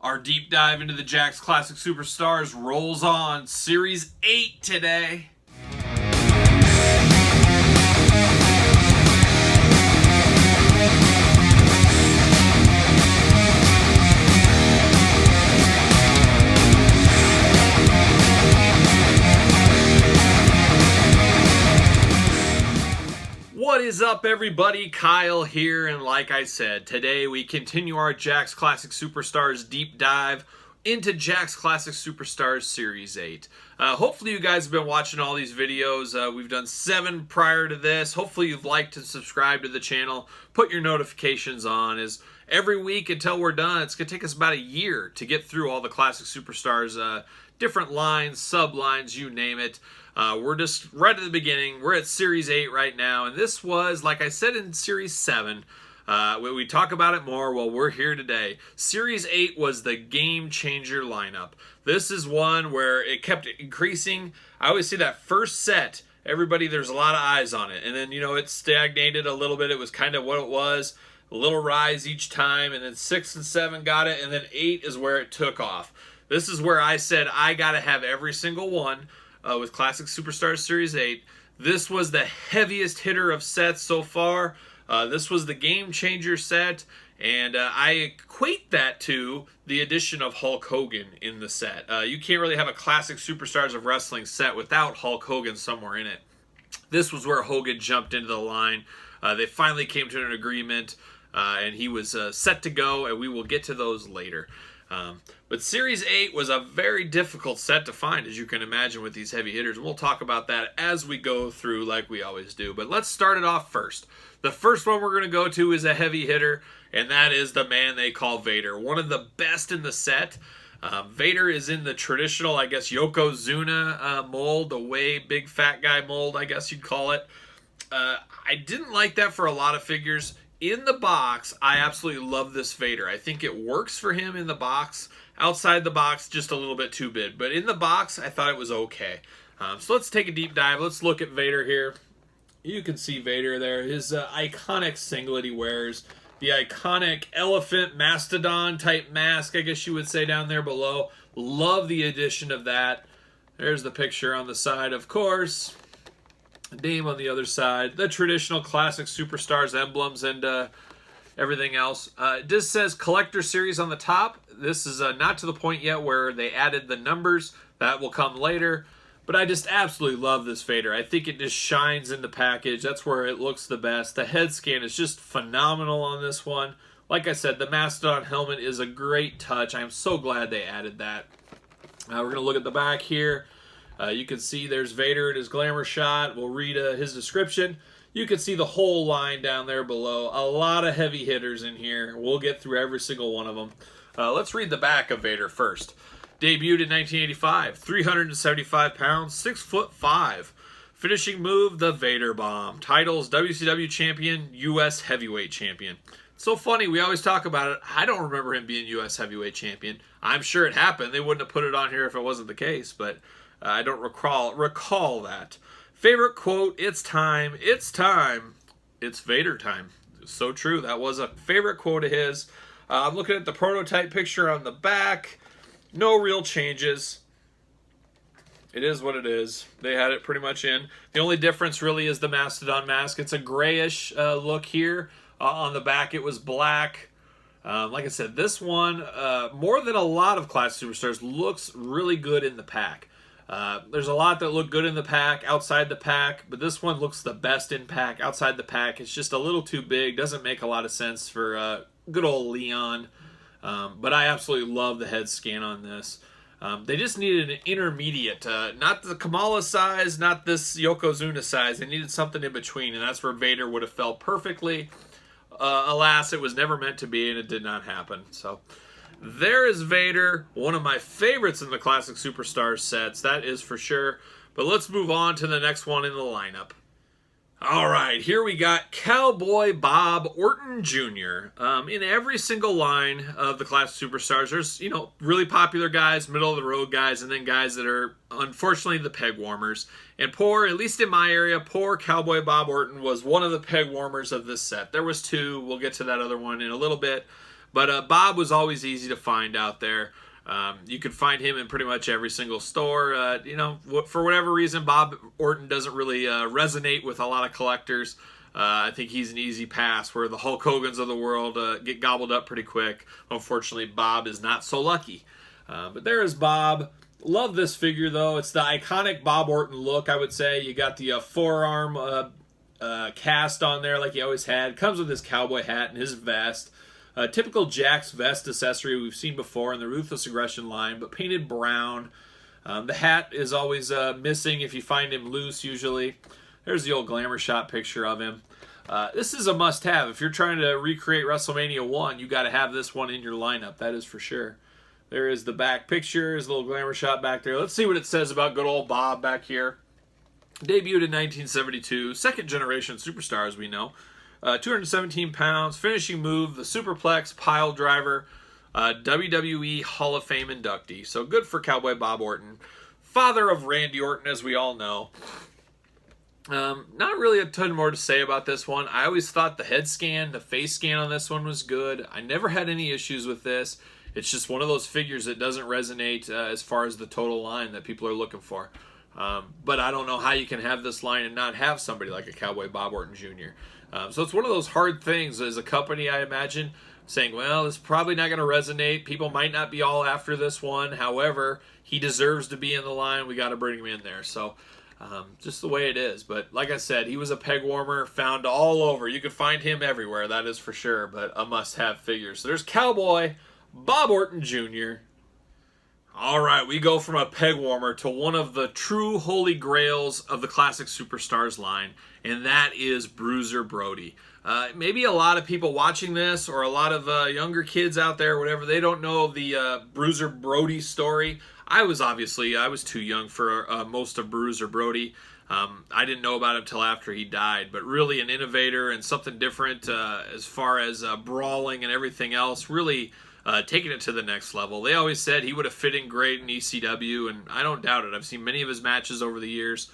Our deep dive into the Jakks Classic Superstars rolls on. Series 8 today. What is up, everybody? Kyle here, and like I said, today we continue our Jakks Classic Superstars deep dive into Jakks Classic Superstars Series 8. Hopefully you guys have been watching all these videos. We've done 7 prior to this. Hopefully you've liked and subscribed to the channel. Put your notifications on, as every week until we're done, it's going to take us about a year to get through all the Classic Superstars, different lines, sublines, you name it. We're just right at the beginning. We're at Series 8 right now, and this was, like I said in Series 7, we talk about it more while we're here today. Series 8 was the game changer lineup. This is one where it kept increasing. I always see that first set, there's a lot of eyes on it, and then, it stagnated a little bit. It was kind of what it was, a little rise each time, and then 6 and 7 got it, and then 8 is where it took off. This is where I said I got to have every single one. With Classic Superstars Series 8. This was the heaviest hitter of sets so far. This was the game changer set, and I equate that to the addition of Hulk Hogan in the set. You can't really have a Classic Superstars of Wrestling set without Hulk Hogan somewhere in it. This was where Hogan jumped into the line. They finally came to an agreement, and he was set to go, and we will get to those later. But Series 8 was a very difficult set to find, as you can imagine, with these heavy hitters. And we'll talk about that as we go through, like we always do. But let's start it off first. The first one we're going to go to is a heavy hitter, and that is the man they call Vader. One of the best in the set. Vader is in the traditional, I guess, Yokozuna mold, the way big fat guy mold, I guess you'd call it. I didn't like that for a lot of figures. In the box, I absolutely love this Vader. I think it works for him in the box. Outside the box, just a little bit too big. But in the box, I thought it was okay. So let's take a deep dive. Let's look at Vader here. You can see Vader there. His iconic singlet he wears. The iconic elephant mastodon type mask, I guess you would say, down there below. Love the addition of that. There's the picture on the side, of course. Name on the other side, the traditional Classic Superstars emblems and everything else. It just says Collector Series on the top. This is not to the point yet where they added the numbers. That will come later. But I just absolutely love this Vader. I think it just shines in the package. That's where it looks the best. The head scan is just phenomenal on this one. Like I said, the Mastodon helmet is a great touch. I'm so glad they added that. We're going to look at the back here. You can see there's Vader in his glamour shot. We'll read his description. You can see the whole line down there below. A lot of heavy hitters in here. We'll get through every single one of them. Let's read the back of Vader first. Debuted in 1985. 375 pounds, 6'5". Finishing move, the Vader Bomb. Titles, WCW Champion, U.S. Heavyweight Champion. It's so funny, we always talk about it. I don't remember him being U.S. Heavyweight Champion. I'm sure it happened. They wouldn't have put it on here if it wasn't the case, but I don't recall that. Favorite quote, it's time, it's time, it's Vader time. So true, that was a favorite quote of his. I'm looking at the prototype picture on the back. No real changes. It is what it is. They had it pretty much in. The only difference really is the Mastodon mask. It's a grayish look here. On the back it was black. Like I said, this one, more than a lot of Classic Superstars, looks really good in the pack. There's a lot that look good in the pack, outside the pack, but this one looks the best in pack. Outside the pack, it's just a little too big. Doesn't make a lot of sense for good old Leon. But I absolutely love the head scan on this. They just needed an intermediate, not the Kamala size, not this Yokozuna size. They needed something in between, and that's where Vader would have felt perfectly. Alas, it was never meant to be, and it did not happen. So there is Vader, one of my favorites in the Classic Superstars sets, that is for sure. But let's move on to the next one in the lineup. All right, here we got Cowboy Bob Orton Jr. In every single line of the Classic Superstars, there's, really popular guys, middle-of-the-road guys, and then guys that are, unfortunately, the peg warmers. And at least in my area, poor Cowboy Bob Orton was one of the peg warmers of this set. There was 2. We'll get to that other one in a little bit. But Bob was always easy to find out there. You could find him in pretty much every single store. For whatever reason, Bob Orton doesn't really resonate with a lot of collectors. I think he's an easy pass, where the Hulk Hogans of the world get gobbled up pretty quick. Unfortunately, Bob is not so lucky. But there is Bob. Love this figure, though. It's the iconic Bob Orton look, I would say. You got the forearm cast on there like he always had. Comes with his cowboy hat and his vest. Typical Jakks vest accessory we've seen before in the Ruthless Aggression line, but painted brown. The hat is always missing if you find him loose, usually. There's the old glamour shot picture of him. This is a must-have. If you're trying to recreate WrestleMania 1, you got to have this one in your lineup. That is for sure. There is the back picture. There's a little glamour shot back there. Let's see what it says about good old Bob back here. Debuted in 1972. Second-generation superstar, as we know. 217 pounds. Finishing move, the Superplex Pile Driver. WWE Hall of Fame inductee. So good for Cowboy Bob Orton. Father of Randy Orton, as we all know. Not really a ton more to say about this one. I always thought the head scan, the face scan on this one was good. I never had any issues with this. It's just one of those figures that doesn't resonate as far as the total line that people are looking for. But I don't know how you can have this line and not have somebody like a Cowboy Bob Orton Jr. So it's one of those hard things as a company, I imagine, saying, well, this is probably not going to resonate. People might not be all after this one. However, he deserves to be in the line. We got to bring him in there. So just the way it is. But like I said, he was a peg warmer found all over. You could find him everywhere, that is for sure, but a must-have figure. So there's Cowboy Bob Orton Jr. All right, we go from a peg warmer to one of the true holy grails of the Classic Superstars line, and that is Bruiser Brody. Maybe a lot of people watching this, or a lot of younger kids out there, whatever, they don't know the Bruiser Brody story. I was too young for most of Bruiser Brody. I didn't know about him till after he died, but really an innovator and something different as far as brawling and everything else, really taking it to the next level. They always said he would have fit in great in ECW, and I don't doubt it. I've seen many of his matches over the years.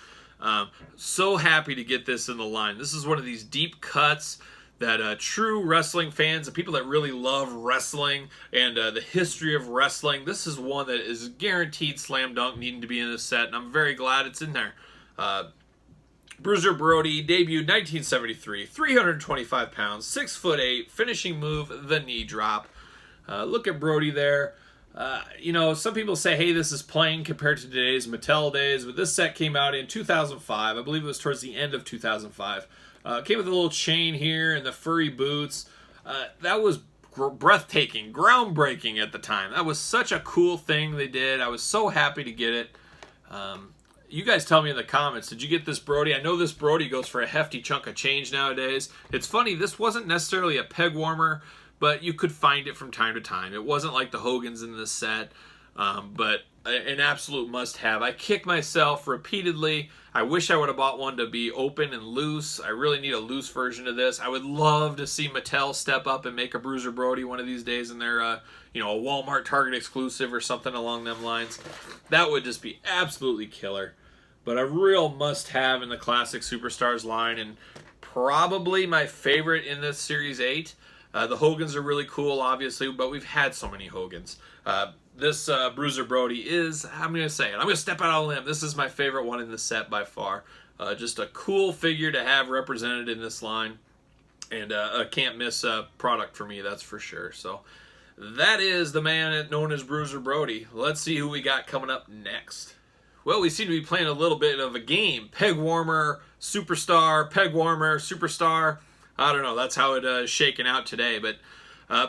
So happy to get this in the line. This is one of these deep cuts that true wrestling fans and people that really love wrestling and the history of wrestling, this is one that is guaranteed slam dunk needing to be in this set, and I'm very glad it's in there. Bruiser Brody debuted 1973, 325 pounds, 6'8", finishing move, the knee drop. Look at Brody there. Some people say, hey, this is plain compared to today's Mattel days, but this set came out in 2005. I believe it was towards the end of 2005. Came with a little chain here and the furry boots. That was breathtaking, groundbreaking at the time. That was such a cool thing they did. I was so happy to get it. You guys tell me in the comments, did you get this Brody? I know this Brody goes for a hefty chunk of change nowadays. It's funny, this wasn't necessarily a peg warmer, but you could find it from time to time. It wasn't like the Hogans in this set, but an absolute must-have. I kick myself repeatedly. I wish I would have bought one to be open and loose. I really need a loose version of this. I would love to see Mattel step up and make a Bruiser Brody one of these days in their, a Walmart Target exclusive or something along them lines. That would just be absolutely killer. But a real must-have in the Classic Superstars line, and probably my favorite in this Series 8. The Hogans are really cool, obviously, but we've had so many Hogans. This Bruiser Brody is, I'm going to say it, I'm going to step out on a limb. This is my favorite one in the set by far. Just a cool figure to have represented in this line. And a can't miss product for me, that's for sure. So that is the man known as Bruiser Brody. Let's see who we got coming up next. Well, we seem to be playing a little bit of a game. Peg warmer, superstar, peg warmer, superstar. I don't know, that's how it is shaking out today. But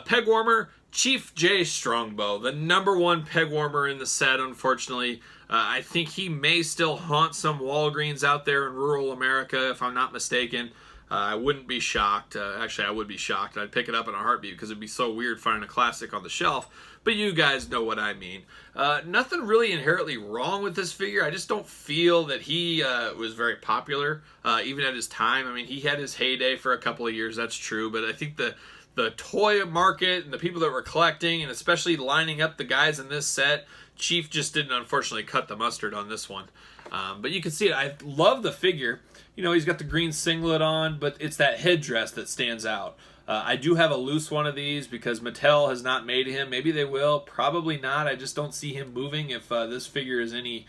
peg warmer, Chief Jay Strongbow, the #1 peg warmer in the set, unfortunately. I think he may still haunt some Walgreens out there in rural America, if I'm not mistaken. I wouldn't be shocked. Actually, I would be shocked. I'd pick it up in a heartbeat because it'd be so weird finding a classic on the shelf. But you guys know what I mean. Nothing really inherently wrong with this figure. I just don't feel that he was very popular, even at his time. I mean, he had his heyday for a couple of years, that's true. But I think the toy market and the people that were collecting, and especially lining up the guys in this set, Chief just didn't, unfortunately, cut the mustard on this one. But you can see it. I love the figure. He's got the green singlet on, but it's that headdress that stands out. I do have a loose one of these because Mattel has not made him. Maybe they will. Probably not. I just don't see him moving if this figure is any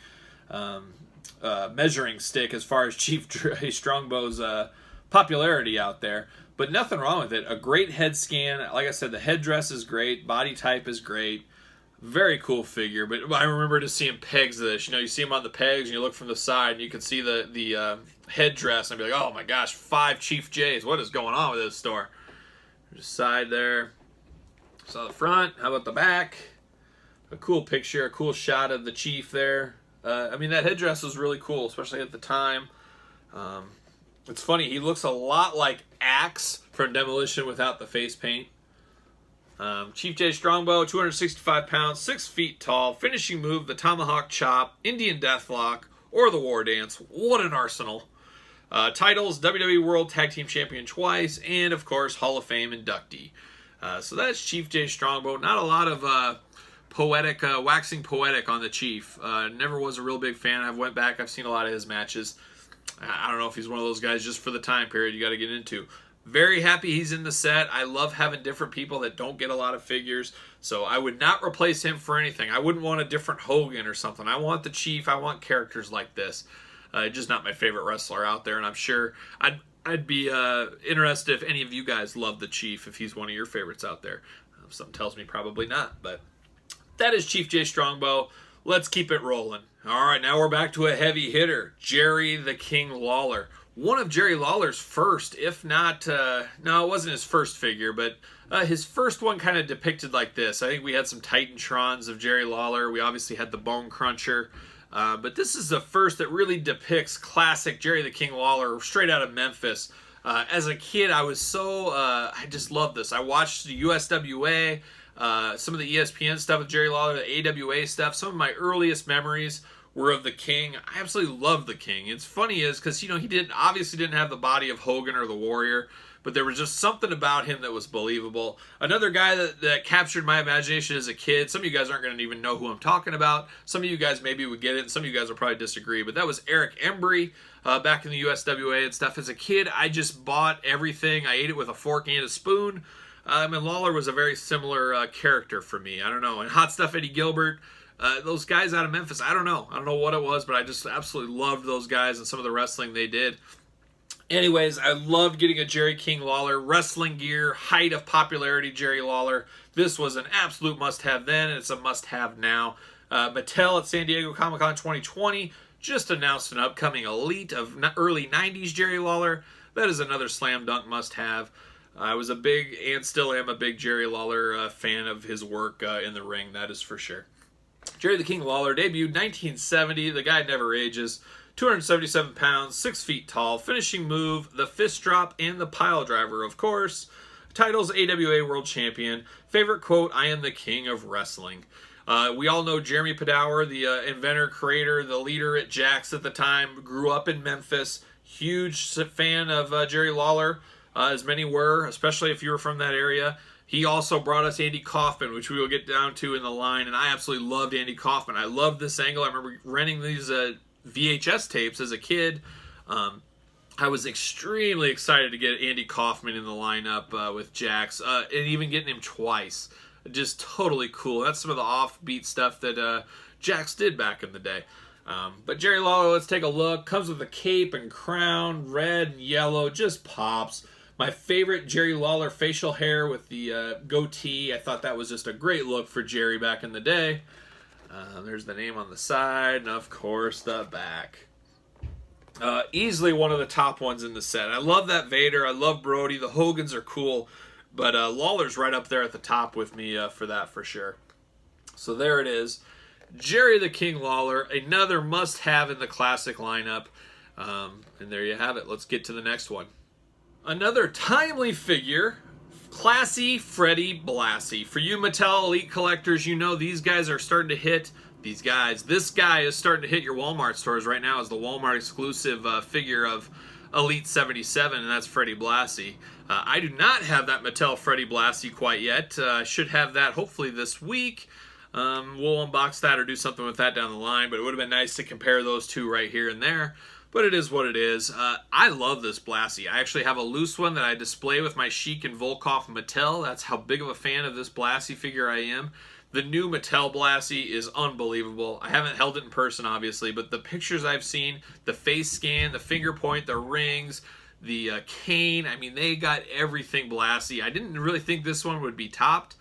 measuring stick as far as Chief Jay Strongbow's popularity out there. But nothing wrong with it. A great head scan. Like I said, the headdress is great. Body type is great. Very cool figure. But I remember just seeing pegs of this. You know, you see him on the pegs and you look from the side and you can see the headdress and be like, oh my gosh, 5 Chief Jays. What is going on with this store? There's a side there. So the front. How about the back? A cool picture. A cool shot of the Chief there. I mean, that headdress was really cool, especially at the time. It's funny, he looks a lot like Axe from Demolition without the face paint. Chief Jay Strongbow, 265 pounds, 6 feet tall. Finishing move, the Tomahawk Chop, Indian Deathlock, or the War Dance. What an arsenal. Titles, WWE World Tag Team Champion twice, and of course, Hall of Fame inductee. So that's Chief Jay Strongbow. Not a lot of waxing poetic on the Chief. Never was a real big fan. I've went back, I've seen a lot of his matches. I don't know if he's one of those guys just for the time period you got to get into. Very happy he's in the set. I love having different people that don't get a lot of figures. So I would not replace him for anything. I wouldn't want a different Hogan or something. I want the Chief. I want characters like this. Just not my favorite wrestler out there. And I'm sure I'd be interested if any of you guys love the Chief, if he's one of your favorites out there. Something tells me probably not. But that is Chief Jay Strongbow. Let's keep it rolling. All right, now we're back to a heavy hitter, Jerry the King Lawler. One of Jerry Lawler's first, if not, no, it wasn't his first figure, but his first one kind of depicted like this. I think we had some Titantrons of Jerry Lawler. We obviously had the Bone Cruncher. But this is the first that really depicts classic Jerry the King Lawler straight out of Memphis. As a kid, I was so, I just loved this. I watched the USWA, some of the ESPN stuff with Jerry Lawler, the AWA stuff. Some of my earliest memories were of the King. I absolutely love the King. It's funny is because, you know, he obviously didn't have the body of Hogan or the Warrior, but there was just something about him that was believable. Another guy that captured my imagination as a kid, some of you guys aren't going to even know who I'm talking about. Some of you guys maybe would get it, and some of you guys will probably disagree, but that was Eric Embry back in the USWA and stuff. As a kid, I just bought everything. I ate it with a fork and a spoon. And Lawler was a very similar character for me. I don't know. And Hot Stuff Eddie Gilbert, those guys out of Memphis, I don't know what it was, but I just absolutely loved those guys and some of the wrestling they did. Anyways, I loved getting a Jerry King Lawler wrestling gear, height of popularity Jerry Lawler. This was an absolute must-have then, and it's a must-have now. Mattel at San Diego Comic-Con 2020 just announced an upcoming Elite of early 90s Jerry Lawler. That is another slam dunk must-have. I was a big, and still am a big Jerry Lawler fan of his work in the ring, that is for sure. Jerry the King Lawler debuted 1970. The guy never ages. 277 pounds, 6 feet tall. Finishing move, the fist drop and the pile driver, of course. Titles, AWA World Champion. Favorite quote, I am the king of wrestling. We all know Jeremy Padower, the inventor, creator, the leader at Jakks at the time. Grew up in Memphis. Huge fan of Jerry Lawler, as many were, especially if you were from that area. He also brought us Andy Kaufman, which we will get down to in the line, and I absolutely loved Andy Kaufman. I loved this angle. I remember renting these VHS tapes as a kid. I was extremely excited to get Andy Kaufman in the lineup with Jakks, and even getting him twice. Just totally cool. That's some of the offbeat stuff that Jakks did back in the day. But Jerry Lawler, let's take a look. Comes with a cape and crown, red and yellow, just pops. My favorite Jerry Lawler facial hair with the goatee. I thought that was just a great look for Jerry back in the day. There's the name on the side, and of course the back. Easily one of the top ones in the set. I love that Vader. I love Brody. The Hogans are cool, but Lawler's right up there at the top with me for that for sure. So there it is. Jerry the King Lawler, another must-have in the classic lineup. And there you have it. Let's get to the next one. Another timely figure, classy Freddie Blassie. For you Mattel Elite collectors, you know these guys are starting to hit. This guy is starting to hit your Walmart stores right now as the Walmart exclusive figure of Elite 77, and that's Freddie Blassie. I do not have that Mattel Freddie Blassie quite yet. I should have that hopefully this week. We'll unbox that or do something with that down the line, but it would have been nice to compare those two right here and there. but it is what it is. I love this Blassie. I actually have a loose one that I display with my Sheik and Volkov Mattel. That's how big of a fan of this Blassie figure I am. The new Mattel Blassie is unbelievable. I haven't held it in person, obviously, but the pictures I've seen, the face scan, the finger point, the rings, the cane, I mean, they got everything Blassie. I didn't really think this one would be topped.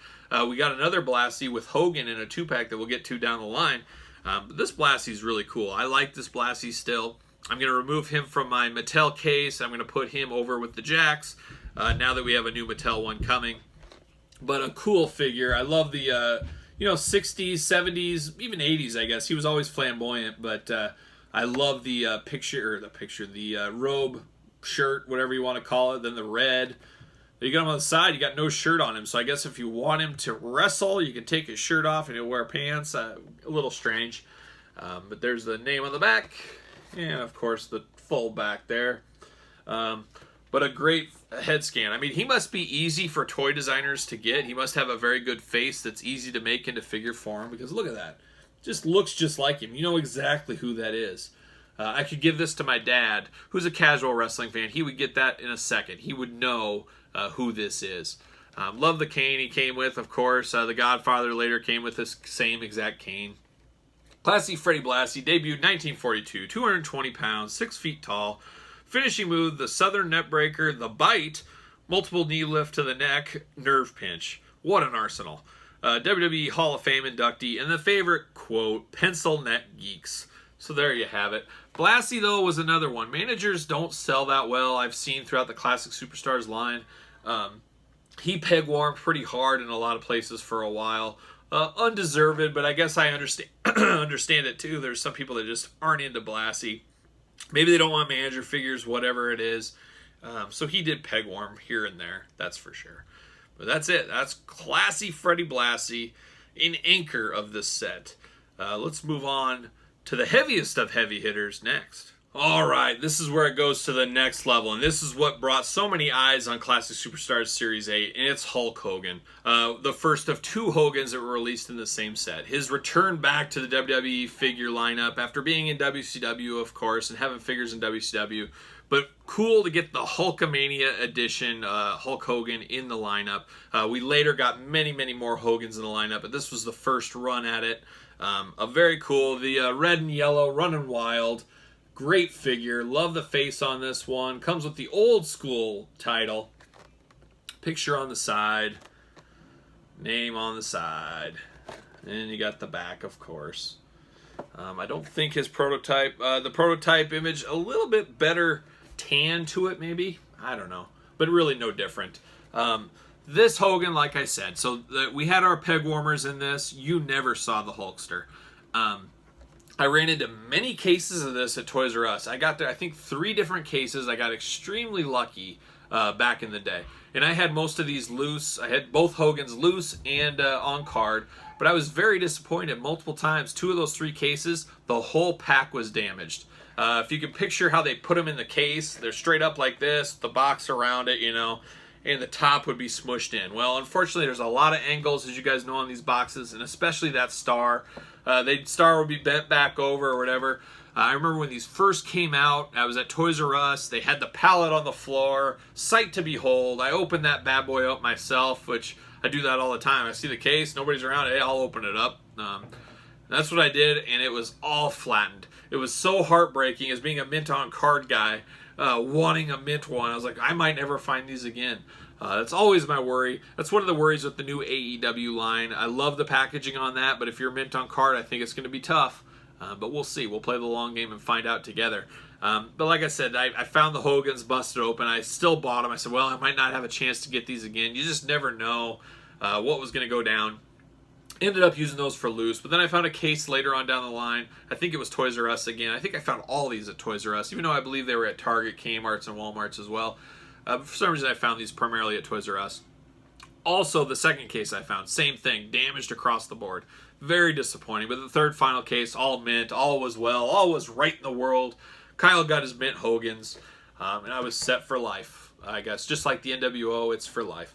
We got another Blassie with Hogan in a 2-pack that we'll get to down the line. But this Blassie is really cool. I like this Blassie still. I'm going to remove him from my Mattel case. I'm going to put him over with the Jakks now that we have a new Mattel one coming. But a cool figure. I love the 60s, 70s, even 80s, I guess. He was always flamboyant, but I love the robe, shirt, whatever you want to call it. Then the red. You got him on the side, you got no shirt on him. So I guess if you want him to wrestle, you can take his shirt off and he'll wear pants. A little strange. But there's the name on the back. And, of course, the full back there. But a great head scan. I mean, he must be easy for toy designers to get. He must have a very good face that's easy to make into figure form. Because look at that. Just looks just like him. You know exactly who that is. I could give this to my dad, who's a casual wrestling fan. He would get that in a second. He would know who this is. Love the cane he came with, of course. The Godfather later came with this same exact cane. Classy Freddie Blassie, debuted 1942, 220 pounds, 6 feet tall. Finishing move, the Southern Neckbreaker, the Bite, multiple knee lift to the neck, nerve pinch. What an arsenal. WWE Hall of Fame inductee, and the favorite quote, pencil neck geeks. So there you have it. Blassie, though, was another one. Managers don't sell that well. I've seen throughout the Classic Superstars line. He peg warmed pretty hard in a lot of places for a while. Undeserved, but I guess I understand understand it too. There's some people that just aren't into Blassie. Maybe they don't want manager figures, whatever it is. So he did peg warm here and there, that's for sure. But that's it. That's classy Freddie Blassie, an anchor of this set. Let's move on to the heaviest of heavy hitters next. All right, this is where it goes to the next level, and this is what brought so many eyes on Classic Superstars Series 8, and it's Hulk Hogan. The first of 2 Hogans that were released in the same set. His return back to the WWE figure lineup after being in WCW, of course, and having figures in WCW. But cool to get the Hulkamania edition Hulk Hogan in the lineup. We later got many, many more Hogans in the lineup, but this was the first run at it. A very cool, the red and yellow, running wild. Great figure. Love the face on this one. Comes with the old school title. Picture on the side. Name on the side. And you got the back, of course. I don't think his prototype, the prototype image, a little bit better tan to it maybe. I don't know. But really no different. This Hogan, like I said, so we had our peg warmers in this. You never saw the Hulkster. I ran into many cases of this at Toys R Us. I got there, I think, 3 different cases. I got extremely lucky back in the day. And I had most of these loose. I had both Hogans loose and on card. But I was very disappointed multiple times. 2 of those 3 cases, the whole pack was damaged. If you can picture how they put them in the case, they're straight up like this, the box around it, and the top would be smushed in. Well, unfortunately, there's a lot of angles, as you guys know, on these boxes, and especially that star. The star would be bent back over or whatever. I remember when these first came out, I was at Toys R Us. They had the pallet on the floor, sight to behold. I opened that bad boy up myself, which I do that all the time. I see the case, nobody's around, hey, I'll open it up. That's what I did, and it was all flattened. It was so heartbreaking as being a mint on card guy, wanting a mint one. I was like, I might never find these again. That's always my worry. That's one of the worries with the new AEW line. I love the packaging on that, but if you're mint on card, I think it's going to be tough. But we'll see. We'll play the long game and find out together. But like I said, I found the Hogans busted open. I still bought them. I said, well, I might not have a chance to get these again. You just never know what was going to go down. Ended up using those for loose, but then I found a case later on down the line. I think it was Toys R Us again. I think I found all these at Toys R Us, even though I believe they were at Target, Kmart's, and Walmart's as well. For some reason, I found these primarily at Toys R Us. Also, the second case I found, same thing, damaged across the board. Very disappointing. But the third final case, all mint, all was well, all was right in the world. Kyle got his mint Hogans, and I was set for life, I guess. Just like the NWO, it's for life.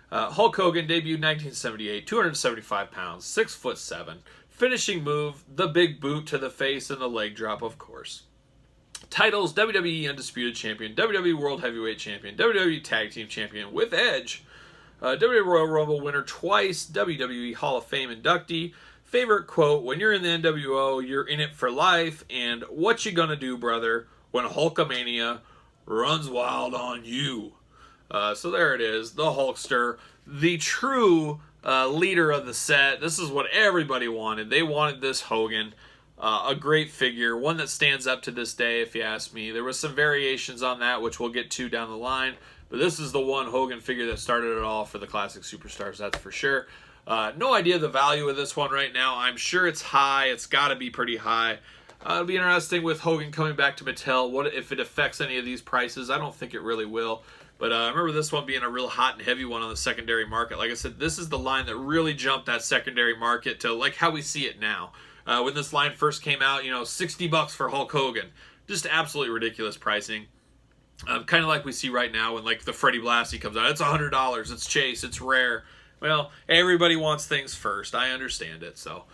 Hulk Hogan debuted 1978, 275 pounds, 6'7". Finishing move, the big boot to the face and the leg drop, of course. titles: WWE Undisputed Champion, WWE World Heavyweight Champion, WWE Tag Team Champion with Edge, WWE Royal Rumble winner twice, WWE Hall of Fame inductee. Favorite quote: when you're in the NWO, you're in it for life, and what you gonna do, brother, when Hulkamania runs wild on you? So there it is, the Hulkster, the true leader of the set. This is what everybody wanted. They wanted this Hogan. A great figure, one that stands up to this day, if you ask me. There was some variations on that, which we'll get to down the line, but this is the one Hogan figure that started it all for the Classic Superstars, that's for sure. No idea the value of this one right now. I'm sure it's high. It's got to be pretty high. It'll be interesting with Hogan coming back to Mattel. What if it affects any of these prices? I don't think it really will. But I remember this one being a real hot and heavy one on the secondary market. Like I said, this is the line that really jumped that secondary market to like how we see it now. When this line first came out, you know, $60 for Hulk Hogan. Just absolutely ridiculous pricing. Kind of like we see right now when like the Freddie Blassie comes out. It's $100. It's Chase. It's rare. Well, everybody wants things first. I understand it. So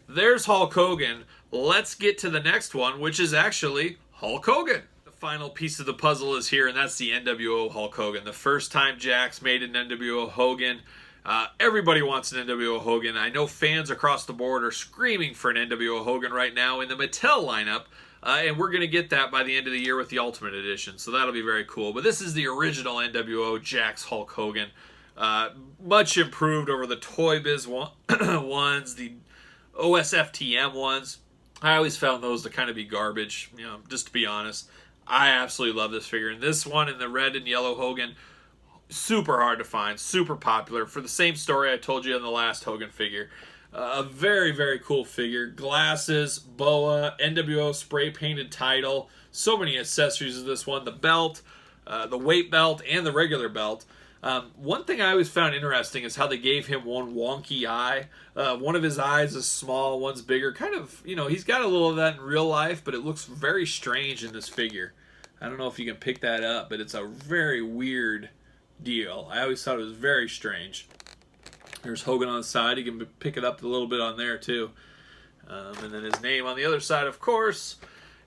there's Hulk Hogan. Let's get to the next one, which is actually Hulk Hogan. The final piece of the puzzle is here, and that's the NWO Hulk Hogan. The first time Jakks made an NWO Hogan. Everybody wants an NWO Hogan. I know fans across the board are screaming for an NWO Hogan right now in the Mattel lineup, and we're going to get that by the end of the year with the Ultimate Edition, so that'll be very cool. But this is the original NWO Jakks Hulk Hogan. Much improved over the Toy Biz ones, the OSFTM ones. I always found those to kind of be garbage, you know, just to be honest. I absolutely love this figure. And this one in the red and yellow Hogan, super hard to find, super popular. For the same story I told you in the last Hogan figure. A very, very cool figure. Glasses, boa, NWO spray painted title. So many accessories of this one. The belt, the weight belt, and the regular belt. One thing I always found interesting is how they gave him one wonky eye. One of his eyes is small, one's bigger. Kind of, you know, he's got a little of that in real life, but it looks very strange in this figure. I don't know if you can pick that up, but it's a very weird deal. I always thought it was very strange. There's Hogan on the side. You can pick it up a little bit on there, too. And then his name on the other side, of course.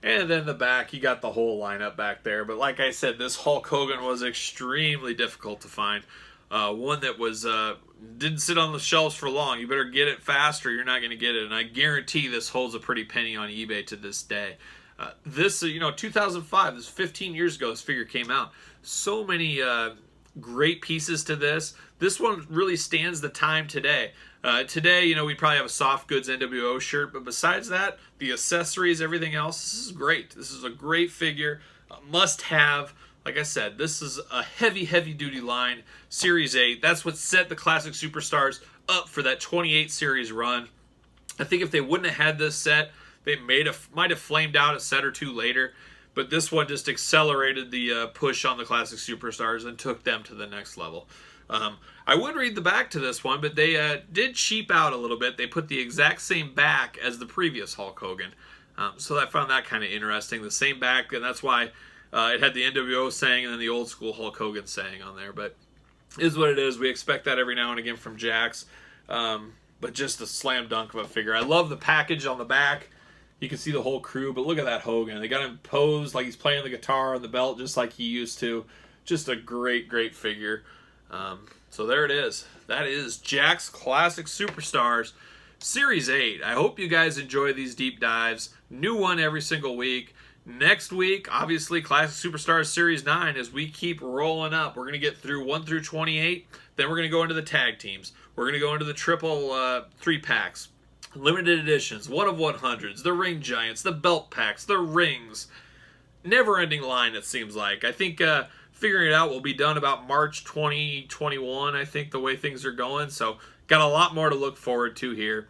And then the back, you got the whole lineup back there. But like I said, this Hulk Hogan was extremely difficult to find. One that was didn't sit on the shelves for long. You better get it fast or you're not going to get it. And I guarantee this holds a pretty penny on eBay to this day. This, you know, 2005, this 15 years ago, this figure came out. So many great pieces to this. This one really stands the time today. Today, you know, we probably have a soft goods NWO shirt, but besides that, the accessories, everything else, this is great. This is a great figure, must have. Like I said, this is a heavy, heavy duty line, Series 8. That's what set the Classic Superstars up for that 28 series run. I think if they wouldn't have had this set, they might have flamed out a set or two later. But this one just accelerated the push on the Classic Superstars and took them to the next level. I would read the back to this one, but they did cheap out a little bit. They put the exact same back as the previous Hulk Hogan. So I found that kind of interesting. The same back, and that's why it had the NWO saying and then the old school Hulk Hogan saying on there. But it is what it is. We expect that every now and again from Jakks. But just a slam dunk of a figure. I love the package on the back. You can see the whole crew, but look at that Hogan. They got him posed like he's playing the guitar on the belt just like he used to. Just a great, great figure. So there it is. That is Jakks Classic Superstars Series 8. I hope you guys enjoy these deep dives. New one every single week. Next week, obviously, Classic Superstars Series 9 as we keep rolling up. We're going to get through 1 through 28. Then we're going to go into the tag teams. We're going to go into the triple 3-packs. Limited editions, 1 of 100s, the ring giants, the belt packs, the rings. Never-ending line, it seems like. I think figuring it out will be done about March 2021, I think, the way things are going. So, got a lot more to look forward to here.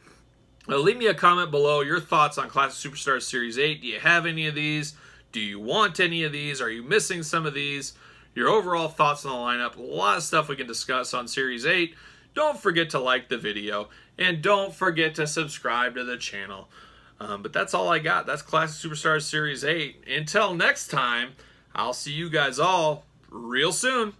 Leave me a comment below your thoughts on Classic Superstars Series 8. Do you have any of these? Do you want any of these? Are you missing some of these? Your overall thoughts on the lineup. A lot of stuff we can discuss on Series 8. Don't forget to like the video. And don't forget to subscribe to the channel. But that's all I got. That's Classic Superstars Series 8. Until next time, I'll see you guys all real soon.